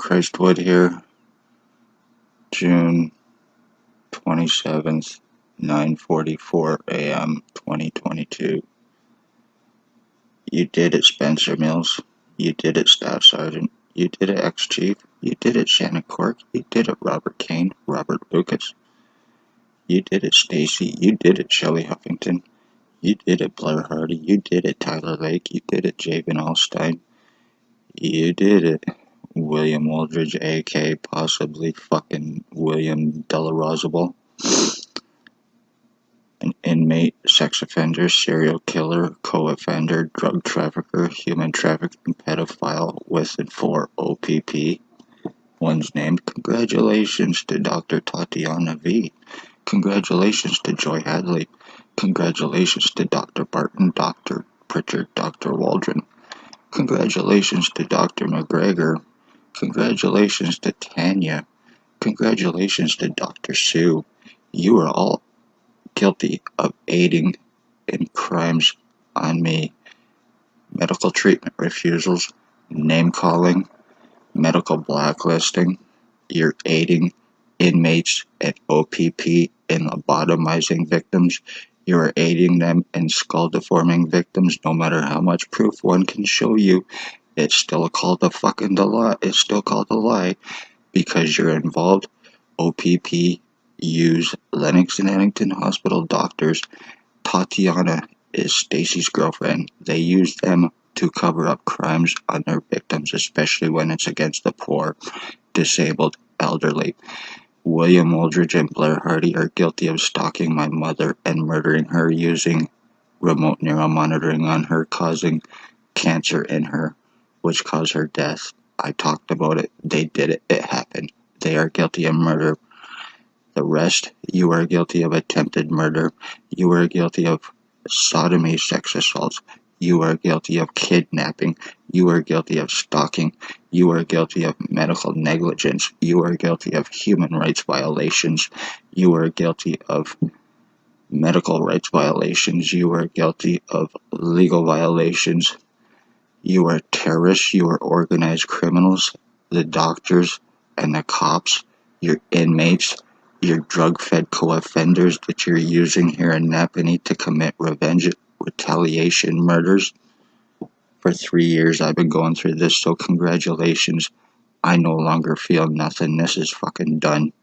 Christwood here, June 27th, 9:44 a.m. 2022. You did it, Spencer Mills. You did it, Staff Sergeant. You did it, Ex-Chief. You did it, Shannon Cork. You did it, Robert Kane, Robert Lucas. You did it, Stacy. You did it, Shelley Huffington. You did it, Blair Hardy. You did it, Tyler Lake. You did it, Javen Alstein. You did it, William Wooldridge, a.k.a. possibly fucking William Delarosable. An inmate, sex offender, serial killer, co-offender, drug trafficker, human trafficking, pedophile with and for OPP. One's named. Congratulations to Dr. Tatiana V. Congratulations to Joy Hadley. Congratulations to Dr. Barton, Dr. Pritchard, Dr. Waldron. Congratulations to Dr. McGregor. Congratulations to Tanya. Congratulations to Dr. Sue. You are all guilty of aiding in crimes on me. Medical treatment refusals, name calling, medical blacklisting. You're aiding inmates and OPP in lobotomizing victims. You are aiding them in skull deforming victims. No matter how much proof one can show you, it's still called a fucking lie. It's still called a lie because you're involved. OPP use Lennox and Addington Hospital doctors. Tatiana is Stacy's girlfriend. They use them to cover up crimes on their victims, especially when it's against the poor, disabled, elderly. William Wooldridge and Blair Hardy are guilty of stalking my mother and murdering her using remote neuromonitoring on her, causing cancer in her, which caused her death. I talked about it. They did it. It happened. They are guilty of murder. The rest, you are guilty of attempted murder. You are guilty of sodomy, sex assaults. You are guilty of kidnapping. You are guilty of stalking. You are guilty of medical negligence. You are guilty of human rights violations. You are guilty of medical rights violations. You are guilty of legal violations. You are terrorists. You are organized criminals. The doctors and the cops, your inmates, your drug-fed co-offenders that you're using here in Napanee to commit revenge, retaliation murders. For 3 years I've been going through this, so congratulations. I no longer feel nothing. This is fucking done.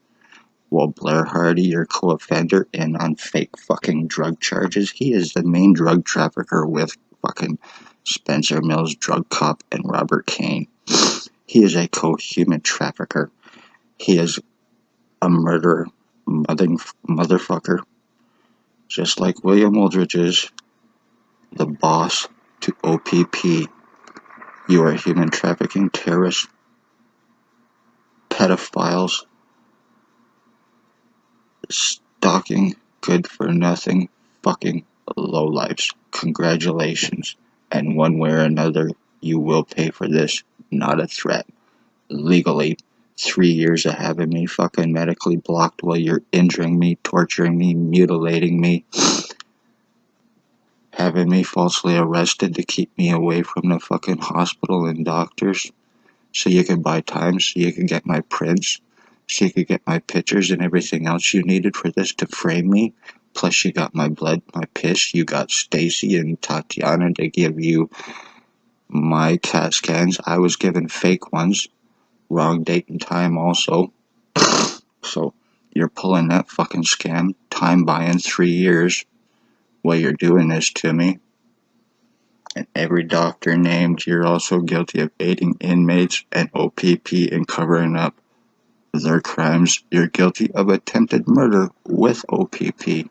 Well, Blair Hardy, your co-offender, in on fake fucking drug charges. He is the main drug trafficker with fucking Spencer Mills, drug cop, and Robert Kane. He is a co-human trafficker. He is a murderer, motherfucker. Just like William Wooldridge is the boss to OPP. You are human trafficking terrorists, pedophiles, stalking, good for nothing, fucking lowlifes. Congratulations. And one way or another, you will pay for this. Not a threat. Legally. 3 years of having me fucking medically blocked while you're injuring me, torturing me, mutilating me, having me falsely arrested to keep me away from the fucking hospital and doctors so you could buy time, so you could get my prints, so you could get my pictures and everything else you needed for this to frame me. Plus you got my blood, my piss, you got Stacy and Tatiana to give you my CAT scans. I was given fake ones. Wrong date and time also. So you're pulling that fucking scam, time buying 3 years while you're doing this to me. And every doctor named, you're also guilty of aiding inmates and OPP in covering up their crimes. You're guilty of attempted murder with OPP.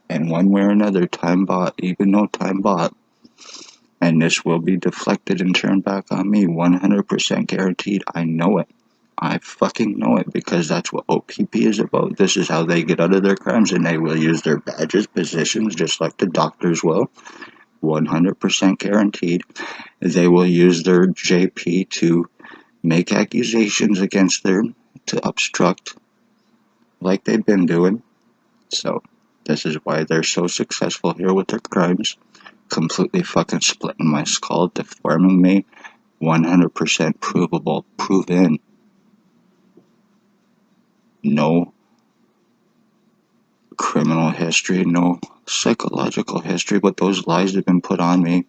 And one way or another, time bought, even though time bought. And this will be deflected and turned back on me, 100% guaranteed. I know it. I fucking know it, because that's what OPP is about. This is how they get out of their crimes, and they will use their badges, positions, just like the doctors will. 100% guaranteed. They will use their JP to make accusations against them, to obstruct, like they've been doing. So, this is why they're so successful here with their crimes. Completely fucking splitting my skull, deforming me. 100% provable, proven. no criminal history, no psychological history, but those lies have been put on me,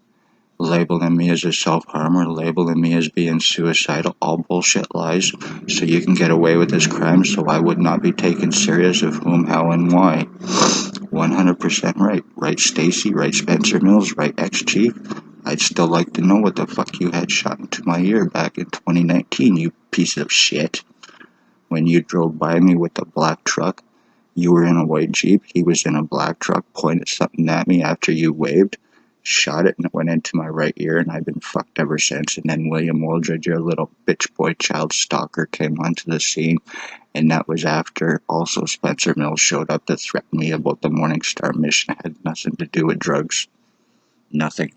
labeling me as a self-harmer, labeling me as being suicidal, all bullshit lies, so you can get away with this crime, so I would not be taken serious of whom, how, and why. 100% right. Right, Stacy, right, Spencer Mills, right, ex-chief. I'd still like to know what the fuck you had shot into my ear back in 2019, you piece of shit. When you drove by me with the black truck, you were in a white Jeep, he was in a black truck, pointed something at me after you waved, shot it, and it went into my right ear, and I've been fucked ever since. And then William Wooldridge, your little bitch boy child stalker, came onto the scene, and that was after also Spencer Mills showed up to threaten me about the Morning Star mission. It had nothing to do with drugs. Nothing.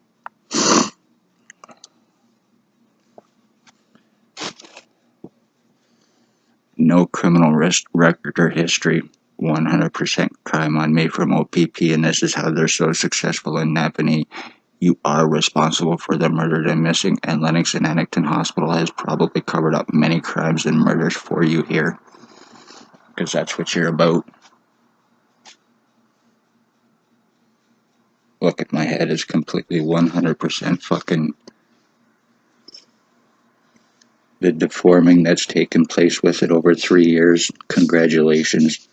No criminal record or history. 100% crime on me from OPP, and this is how they're so successful in Napanee. You are responsible for the murdered and missing, and Lennox and Addington Hospital has probably covered up many crimes and murders for you here. Because that's what you're about. Look at my head, is completely 100% fucking the deforming that's taken place with it over 3 years. Congratulations.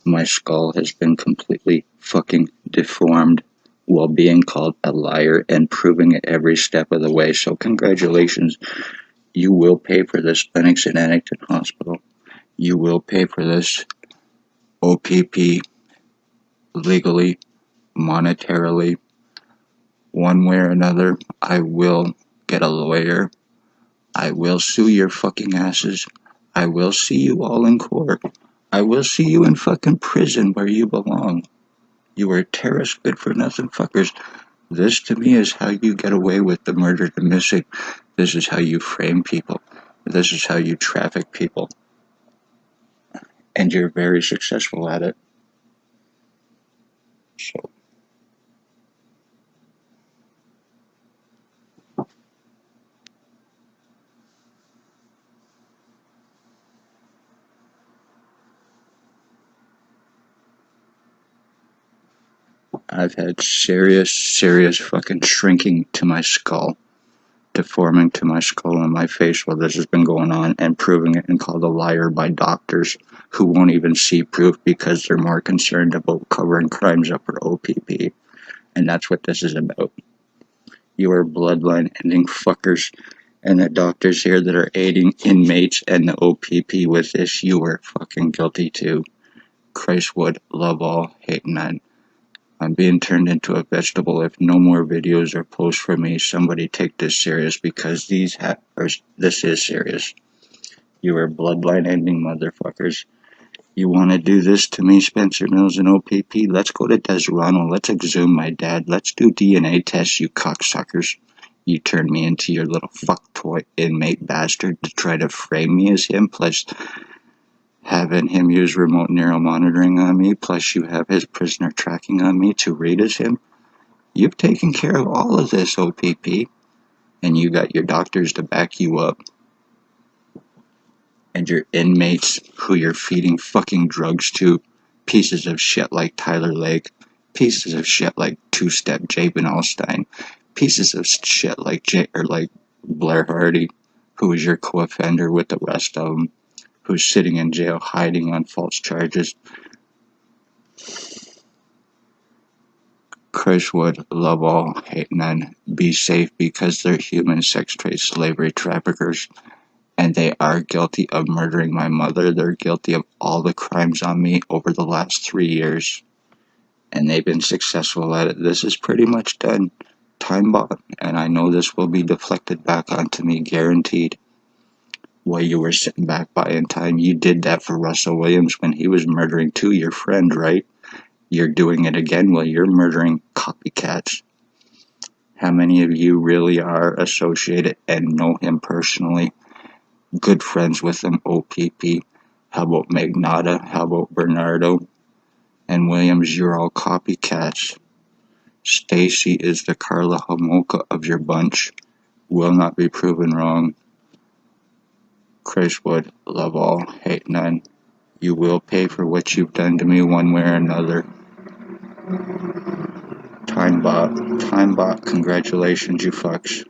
My skull has been completely fucking deformed while being called a liar and proving it every step of the way. So congratulations. You will pay for this, Lennox and Addington Hospital. You will pay for this OPP legally, monetarily, one way or another. I will get a lawyer. I will sue your fucking asses. I will see you all in court. I will see you in fucking prison where you belong. You are terrorist, good for nothing fuckers. This to me is how you get away with the murdered and missing. This is how you frame people. This is how you traffic people. And you're very successful at it. So I've had serious fucking shrinking to my skull, deforming to my skull and my face while this has been going on, and proving it and called a liar by doctors who won't even see proof because they're more concerned about covering crimes up for OPP. And that's what this is about. You are bloodline ending fuckers, and the doctors here that are aiding inmates and the OPP with this, you are fucking guilty too. Christ would love all, hate none. I'm being turned into a vegetable. If no more videos or posts from me, somebody take this serious, because this is serious. You are bloodline ending motherfuckers. You want to do this to me, Spencer Mills and OPP? Let's go to Desirano. Let's exhume my dad. Let's do DNA tests, you cocksuckers. You turned me into your little fuck toy inmate bastard to try to frame me as him, plus having him use remote neural monitoring on me, plus you have his prisoner tracking on me to read as him. You've taken care of all of this, OPP, and you got your doctors to back you up, and your inmates who you're feeding fucking drugs to, pieces of shit like Tyler Lake, pieces of shit like Two-Step Jabin Alstein, pieces of shit like Blair Hardy, who is your co-offender with the rest of them, who's sitting in jail hiding on false charges. Chris would love all, hate none, be safe, because they're human sex trade slavery traffickers, and they are guilty of murdering my mother. They're guilty of all the crimes on me over the last 3 years, and they've been successful at it. This is pretty much done. Time bought, and I know this will be deflected back onto me, guaranteed. While you were sitting back by in time, you did that for Russell Williams when he was murdering too, your friend, right? You're doing it again while you're murdering copycats. How many of you really are associated and know him personally? Good friends with him, OPP. How about Magnata? How about Bernardo? And Williams, you're all copycats. Stacy is the Carla Homolka of your bunch. Will not be proven wrong. Christ would love all, hate none. You will pay for what you've done to me one way or another. Timebot, congratulations, you fucks.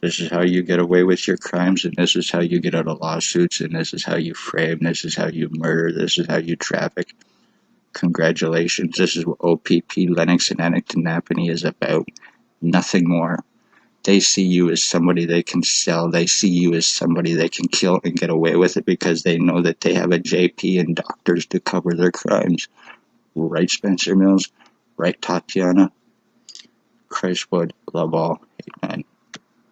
This is how you get away with your crimes, and this is how you get out of lawsuits, and this is how you frame, this is how you murder, this is how you traffic. Congratulations, this is what OPP, Lennox, and Anactonapony is about. Nothing more. They see you as somebody they can sell. They see you as somebody they can kill and get away with it because they know that they have a JP and doctors to cover their crimes. Right, Spencer Mills? Right, Tatiana? Christ would love all, hate none.